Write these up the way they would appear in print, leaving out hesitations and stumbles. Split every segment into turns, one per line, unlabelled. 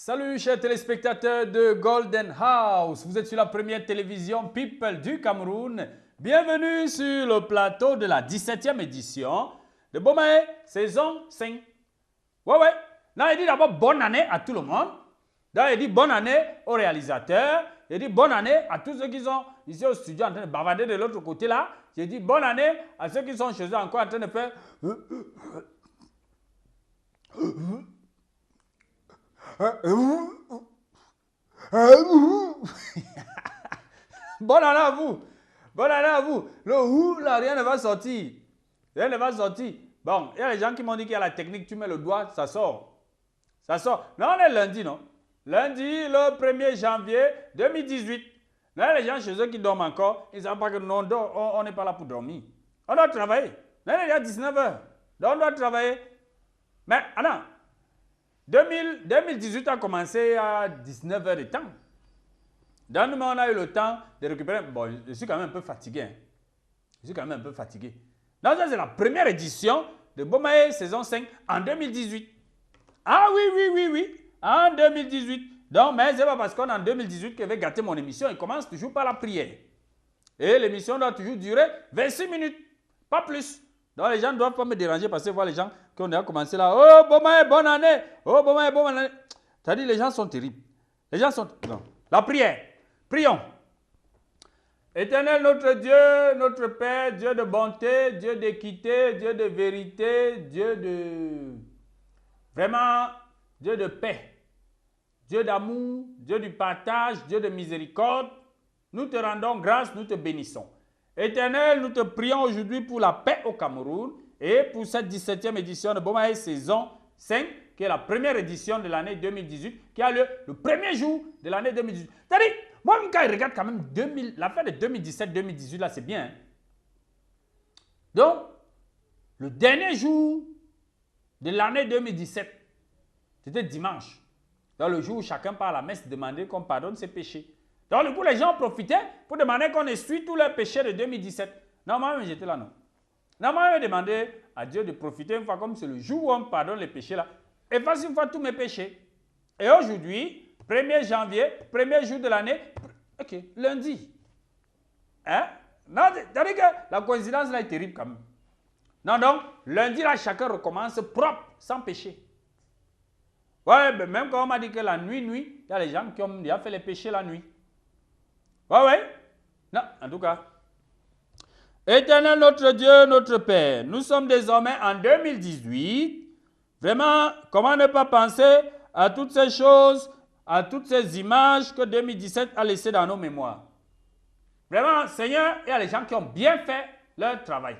Salut chers téléspectateurs de Golden House, vous êtes sur la première télévision People du Cameroun. Bienvenue sur le plateau de la 17e édition de Bomae saison 5. Ouais. Là, il dit d'abord bonne année à tout le monde. Là, il dit bonne année aux réalisateurs. Il dit bonne année à tous ceux qui sont ici au studio en train de bavarder de l'autre côté là. J'ai dit bonne année à ceux qui sont chez eux encore en train de faire... Bonne année à vous. Bonne année à vous. Le ou là, rien ne va sortir. Rien ne va sortir. Bon, il y a les gens qui m'ont dit qu'il y a la technique, tu mets le doigt, ça sort. Ça sort. Non, on est lundi, non? Lundi, le 1er janvier 2018. Là, les gens chez eux qui dorment encore, ils ne savent pas que nous, on n'est pas là pour dormir. On doit travailler. Là, il y a 19h. Donc, on doit travailler. Mais, attends. 2018 a commencé à 19h de temps. Dans le moment, on a eu le temps de récupérer. Bon, je suis quand même un peu fatigué. Je suis quand même un peu fatigué. Donc, ça, c'est la première édition de Bomae saison 5 en 2018. Ah oui. En 2018. Donc, mais ce n'est pas parce qu'on est en 2018 que je vais gâter mon émission. Il commence toujours par la prière. Et l'émission doit toujours durer 26 minutes. Pas plus. Donc, les gens ne doivent pas me déranger parce que voir les gens qui ont déjà commencé là. Oh, Bomae, bonne année. Oh, Bomae, bonne année. C'est-à-dire, les gens sont terribles. Les gens sont... Non. La prière. Prions. Éternel notre Dieu, notre Père, Dieu de bonté, Dieu d'équité, Dieu de vérité, Dieu de... Vraiment, Dieu de paix, Dieu d'amour, Dieu du partage, Dieu de miséricorde. Nous te rendons grâce, nous te bénissons. Éternel, nous te prions aujourd'hui pour la paix au Cameroun et pour cette 17e édition de Bomae saison 5, qui est la première édition de l'année 2018, qui a lieu le premier jour de l'année 2018. C'est-à-dire, moi, quand je regarde quand même la fin de 2017-2018, là, c'est bien. Hein? Donc, le dernier jour de l'année 2017, c'était dimanche. Dans le jour où chacun part à la messe demander qu'on pardonne ses péchés. Donc, du coup, les gens profitaient pour demander qu'on essuie tous leurs péchés de 2017. Non, moi-même, j'étais là, non. Non, moi, j'ai demandé à Dieu de profiter une fois, comme c'est le jour où on pardonne les péchés là, efface une fois tous mes péchés. Et aujourd'hui, 1er janvier, premier jour de l'année, ok, lundi. Hein? Non, c'est-à-dire que la coïncidence là est terrible quand même. Non, donc, lundi là, chacun recommence propre, sans péché. Ouais, mais même quand on m'a dit que la nuit, il y a les gens qui ont déjà fait les péchés la nuit. Ouais. Non, en tout cas. Éternel notre Dieu, notre Père, nous sommes désormais en 2018. Vraiment, comment ne pas penser à toutes ces choses, à toutes ces images que 2017 a laissées dans nos mémoires. Vraiment, Seigneur, il y a les gens qui ont bien fait leur travail.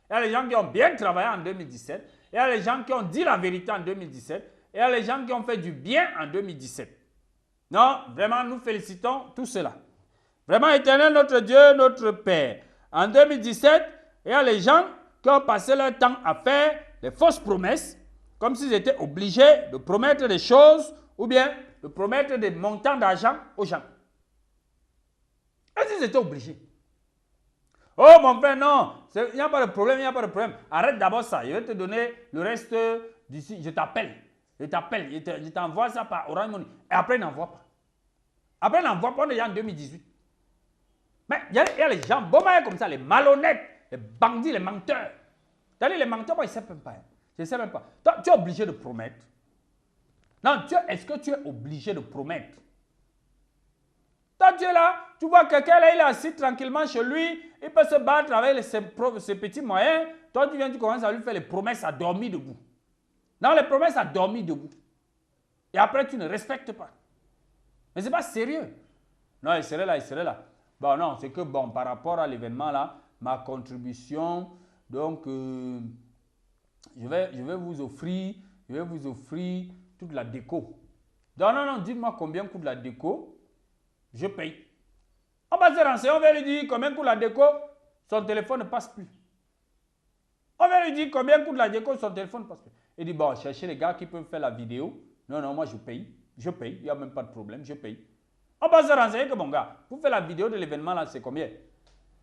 Il y a les gens qui ont bien travaillé en 2017. Il y a les gens qui ont dit la vérité en 2017. Et il y a les gens qui ont fait du bien en 2017. Non, vraiment, nous félicitons tout cela. Vraiment, éternel notre Dieu, notre Père. En 2017, il y a les gens qui ont passé leur temps à faire des fausses promesses, comme s'ils étaient obligés de promettre des choses ou bien de promettre des montants d'argent aux gens. Est-ce qu'ils étaient obligés? Oh mon frère, non, il n'y a pas de problème, Arrête d'abord ça, je vais te donner le reste d'ici, je t'appelle, je t'envoie ça par Orange Money. Et après, il n'envoie pas. Après, il n'envoie pas, on est déjà en 2018. Mais il y a les gens, comme ça, les malhonnêtes, les bandits, les menteurs. C'est-à-dire, les menteurs, moi, je ne sais même pas. Je ne sais même pas. Toi, tu es obligé de promettre. Non, est-ce que tu es obligé de promettre? Toi, tu es là, tu vois quelqu'un là, il est assis tranquillement chez lui, il peut se battre avec ses petits moyens. Toi, tu viens, tu commences à lui faire les promesses à dormir debout. Non, les promesses à dormir debout. Et après, tu ne respectes pas. Mais ce n'est pas sérieux. Non, il serait là. Bon, non, c'est que, bon, par rapport à l'événement là, ma contribution, donc, je vais vous offrir toute la déco. Non, dites-moi combien coûte la déco, je paye. On va se renseigner, on va lui dire combien coûte la déco, son téléphone ne passe plus. On va lui dire combien coûte la déco, son téléphone ne passe plus. Il dit, bon, cherchez les gars qui peuvent faire la vidéo. Non, moi je paye, il n'y a même pas de problème, je paye. On va se renseigner que, bon gars, pour faire la vidéo de l'événement là, c'est combien?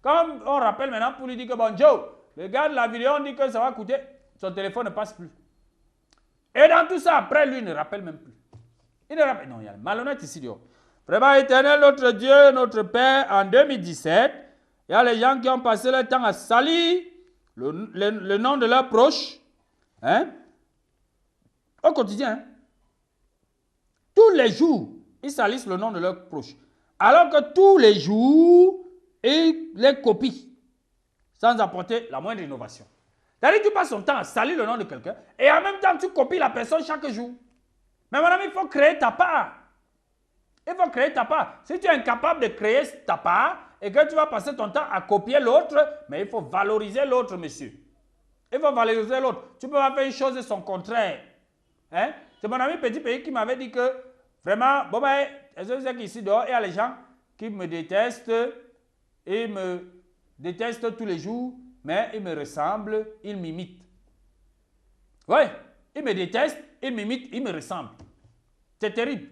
Quand on rappelle maintenant pour lui dire que, bon, Joe, regarde la vidéo, on dit que ça va coûter, son téléphone ne passe plus. Et dans tout ça, après, lui ne rappelle même plus. Il ne rappelle. Non, il y a le malhonnête ici dehors. Vraiment, Éternel, notre Dieu, notre Père, en 2017, il y a les gens qui ont passé leur temps à salir le nom de leurs proches. Hein? Au quotidien. Hein? Tous les jours, ils salissent le nom de leurs proches. Alors que tous les jours, ils les copient. Sans apporter la moindre innovation. C'est-à-dire que tu passes ton temps à salir le nom de quelqu'un et en même temps, tu copies la personne chaque jour. Mais madame, il faut créer ta part. Il faut créer ta part. Si tu es incapable de créer ta part et que tu vas passer ton temps à copier l'autre, mais il faut valoriser l'autre, monsieur. Il faut valoriser l'autre. Tu peux pas faire une chose et son contraire. Hein? C'est mon ami Petit Pays qui m'avait dit que vraiment, bon ben, je sais qu'ici dehors, il y a les gens qui me détestent et me détestent tous les jours, mais ils me ressemblent, ils m'imitent. Oui, ils me détestent, ils m'imitent, ils me ressemblent. C'est terrible.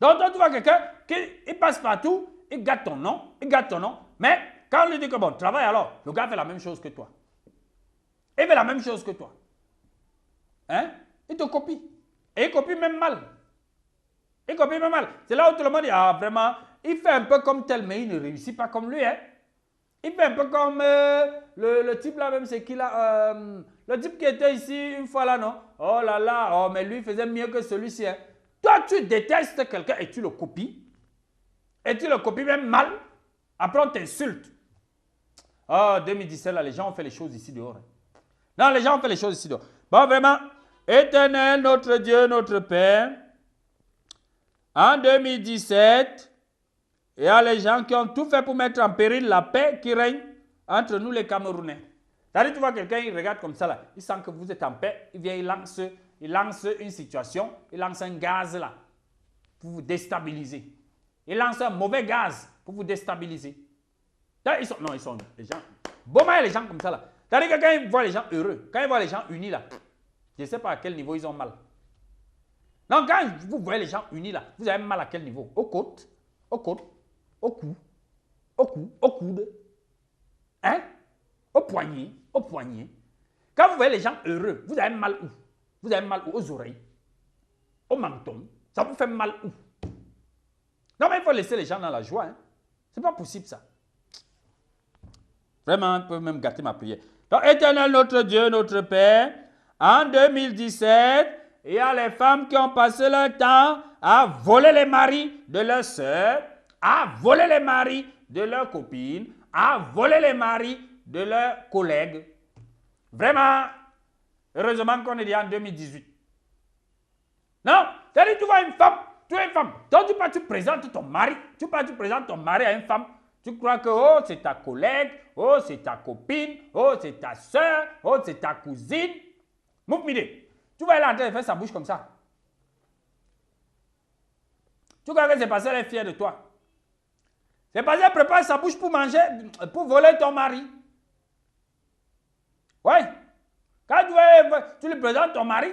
Donc, toi, tu vois quelqu'un qui passe partout, il gâte ton nom, mais quand on lui dit que bon, travaille alors, le gars fait la même chose que toi. Il fait la même chose que toi. Hein? Il te copie. Et il copie même mal. Il copie même mal. C'est là où tout le monde dit, ah vraiment, il fait un peu comme tel, mais il ne réussit pas comme lui. Hein? Il fait un peu comme le type là même, c'est qui là? Le type qui était ici une fois là, non? Oh là là, oh mais lui il faisait mieux que celui-ci. Hein? Toi, tu détestes quelqu'un et tu le copies. Et tu le copies même mal. Après, on t'insulte. Oh, 2017, là, les gens ont fait les choses ici dehors. Hein? Non, les gens ont fait les choses ici dehors. Bon, vraiment, Éternel, notre Dieu, notre Père, en 2017, il y a les gens qui ont tout fait pour mettre en péril la paix qui règne entre nous les Camerounais. C'est-à-dire, tu vois quelqu'un, il regarde comme ça, là, il sent que vous êtes en paix, il vient, il lance une situation, il lance un gaz là, pour vous déstabiliser. Il lance un mauvais gaz pour vous déstabiliser. Ils sont les gens. Bon, mais les gens comme ça là. C'est-à-dire que quand ils voient les gens heureux, quand ils voient les gens unis là, je ne sais pas à quel niveau ils ont mal. Non, quand vous voyez les gens unis là, vous avez mal à quel niveau? Aux côtes, au cou, au coude, hein? Au poignet. Quand vous voyez les gens heureux, vous avez mal où? Vous avez mal où? Aux oreilles, au menton. Ça vous fait mal où? Non, mais il faut laisser les gens dans la joie. Hein? Ce n'est pas possible ça. Vraiment, on peut même gâter ma prière. Donc, Éternel, notre Dieu, notre Père, en 2017, il y a les femmes qui ont passé leur temps à voler les maris de leurs sœurs, à voler les maris de leurs copines, à voler les maris de leurs collègues. Vraiment, heureusement qu'on est déjà en 2018. Non, c'est-à-dire tu vois une femme, tu es une femme, donc tu présentes ton mari, tu présentes ton mari à une femme, tu crois que oh, c'est ta collègue, oh, c'est ta copine, oh, c'est ta soeur, oh, c'est ta cousine. Moufmide, tu vas aller en train de faire sa bouche comme ça. Tu crois que c'est parce qu'elle est fière de toi. C'est parce qu'elle prépare sa bouche pour manger, pour voler ton mari. Oui. Quand tu lui présentes ton mari,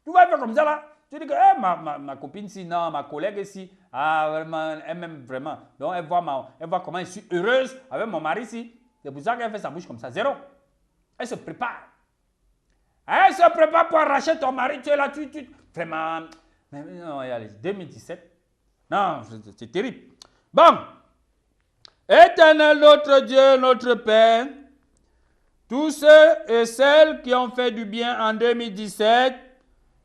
tu vas faire comme ça là. Tu dis que hey, ma copine si, non, ma collègue si, ah, vraiment, elle m'aime vraiment. Donc elle voit comment je suis heureuse avec mon mari si. C'est pour ça qu'elle fait sa bouche comme ça. Zéro. Elle se prépare. Elle se prépare pour arracher ton mari. Tu es là, vraiment. Mais non, allez, 2017. Non, c'est terrible. Bon. Éternel notre Dieu, notre Père, tous ceux et celles qui ont fait du bien en 2017,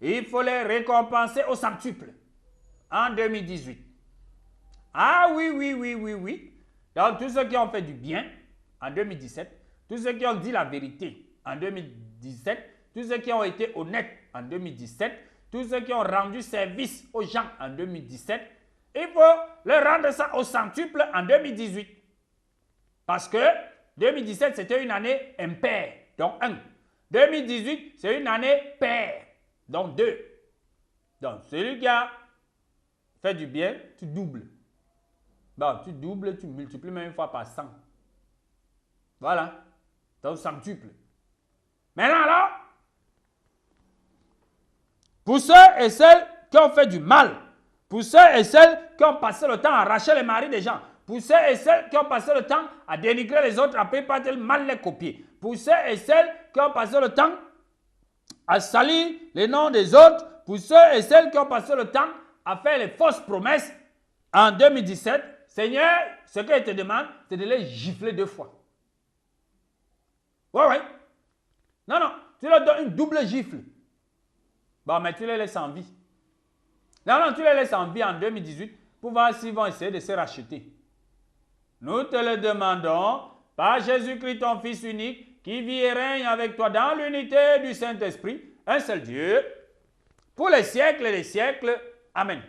il faut les récompenser au centuple en 2018. Ah oui. Donc, tous ceux qui ont fait du bien en 2017, tous ceux qui ont dit la vérité en 2017, tous ceux qui ont été honnêtes en 2017, tous ceux qui ont rendu service aux gens en 2017, il faut leur rendre ça au centuple en 2018. Parce que 2017, c'était une année impaire, donc 1. 2018, c'est une année paire, donc 2. Donc, celui qui a fait du bien, tu doubles. Bon, tu doubles, tu multiplies même une fois par 100. Voilà. Donc, centuple. Maintenant, alors, pour ceux et celles qui ont fait du mal, pour ceux et celles qui ont passé le temps à arracher les maris des gens, pour ceux et celles qui ont passé le temps à dénigrer les autres, après pas mal les copier, pour ceux et celles qui ont passé le temps à salir les noms des autres, pour ceux et celles qui ont passé le temps à faire les fausses promesses en 2017, Seigneur, ce qu'il te demande, c'est de les gifler 2 fois. Oui, oui. Non, non, tu leur donnes une double gifle. Bon, mais tu les laisses en vie. Non, non, tu les laisses en vie en 2018 pour voir s'ils vont essayer de se racheter. Nous te le demandons par Jésus-Christ, ton Fils unique, qui vit et règne avec toi dans l'unité du Saint-Esprit, un seul Dieu, pour les siècles et les siècles. Amen.